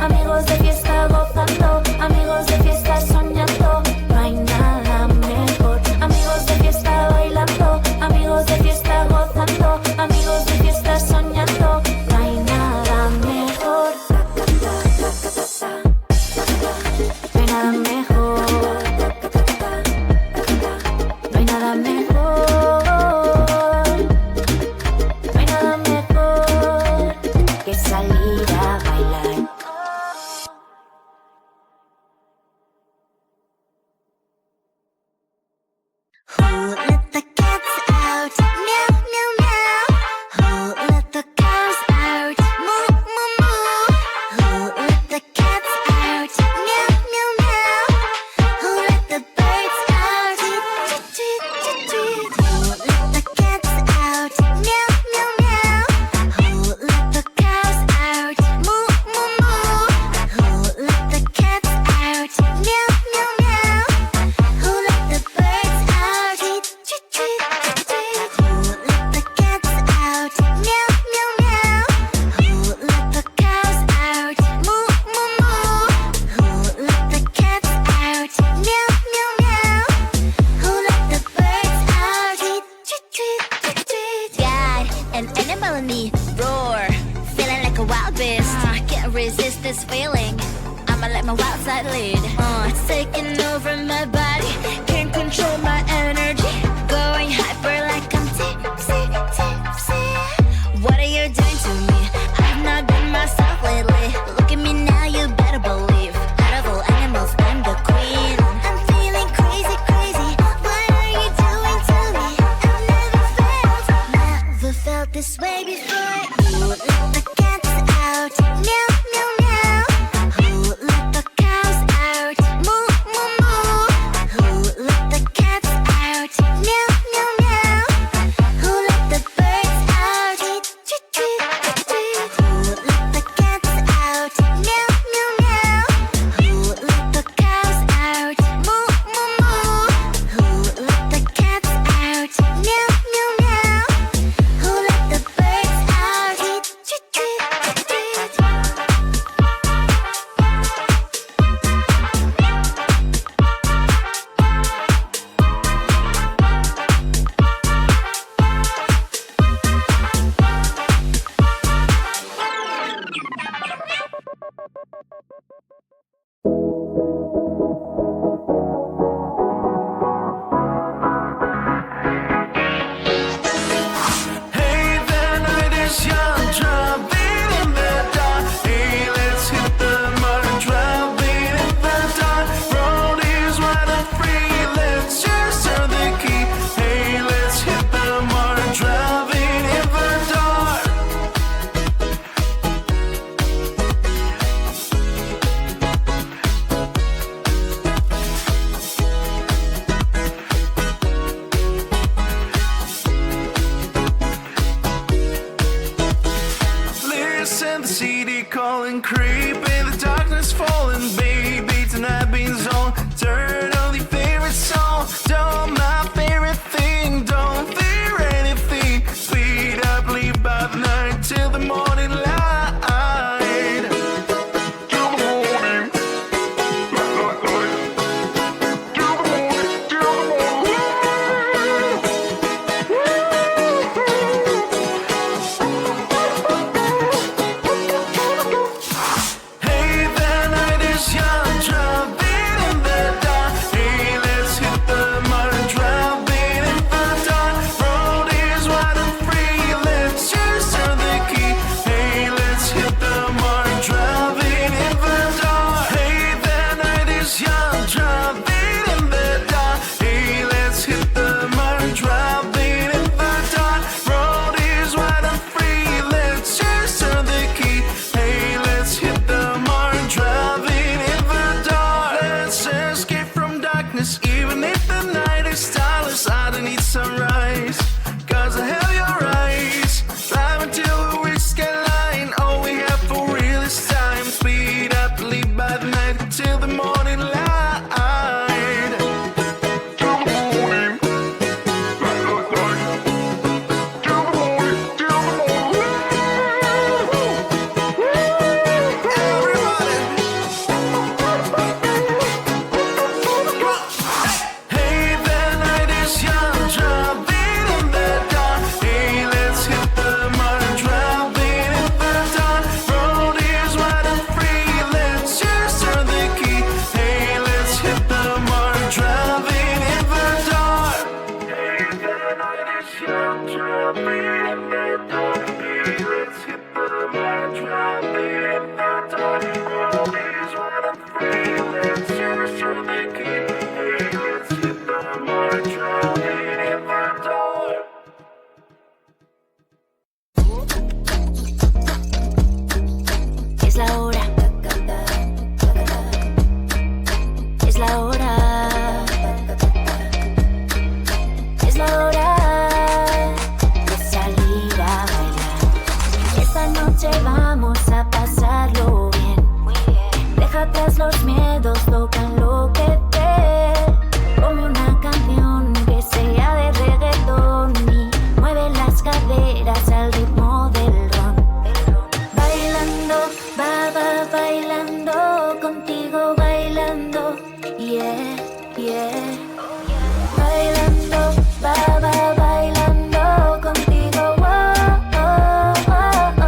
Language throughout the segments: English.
Amigos de fiesta roar, feeling like a wild beast. Can't resist this feeling, I'ma let my wild side lead. It's taking over my body, can't control my energy. Going hyper like I'm tipsy, tipsy. What are you doing to me? I've not been myself lately. Look at me now, you better believe. Out of all animals, I'm the queen. I'm feeling crazy, crazy. What are you doing to me? I've never felt this way before. Who let the cats out? Meow, meow, meow. Who let the cows out? Moo, moo, moo. Who let the cats out? Meow, meow, meow. Who let the birds out? Tweet, tweet, tweet, tweet. Who let the cats out? Meow, meow, meow. Who let the cows out? Moo, moo, moo. Who let the cats out? Meow, meow, meow. Who let the birds out? Tweet, tweet, tweet, tweet. Hey, the night is young, driving in the dark. Hey, let's hit the mud, driving in the dark. Road is wide and free, let's just turn the key. Hey, let's hit the mud, driving in the dark. Listen, the city calling, creep in the darkness falling, baby. Tonight being zone, turn on your favorite song. Don't my favorite thing, don't fear anything. Speed up, leave by the night till the morning light. Till the morning, light, light, light. Till the morning, till the morning. Hey, the night is young, driving in the dark. Hey, let's hit the mud, driving in the dark. Road is wide and free, let's just turn the key. Hey, let's hit the mud, driving in the dark. Hey, the night is young, driving in the dark. Hey, let's hit the mud, driving in the dark. Road is wide and free, let's just turn the key. Hey, let's hit the mud, driving in the dark. Let's escape from darkness, even if the night is starless. I don't need sunrise, cause I have your eyes. Drive until we reach skyline, all we have for real is time. Speed up, leave by the night till the morning light. Till the morning, light, light, light. Till the morning, till the morning. Everybody. Hey, the night is young, driving in the dark. Hey, let's hit the mud, driving in the dark. Road is wide and free, let's just turn the key. Hey, let's hit the mud, driving in the dark. Hey, the night is young, driving in the dark. Hey, let's hit the mud, driving in the dark. Road is wide and free, let's just turn the key. Hey, let's hit the mud, driving in the dark. Es la hora. Es la hora. Es la hora de salir a bailar. Esta noche vamos a pasarlo bien. Deja atrás los miedos, toca lo que te. Ponme una canción que sea de reggaetón y mueve las caderas al ritmo del ron. Bailando, va bailando, contigo bailando, yeah, yeah. Bailando, va bailando, contigo, oh, oh, oh.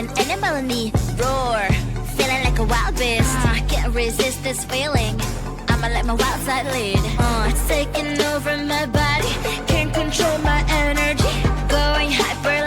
an animal in me. Roar, feeling like a wild beast. Can't resist this feeling. I'ma let my wild side lead. It's taking over my body. Can't control my energy. Going hyper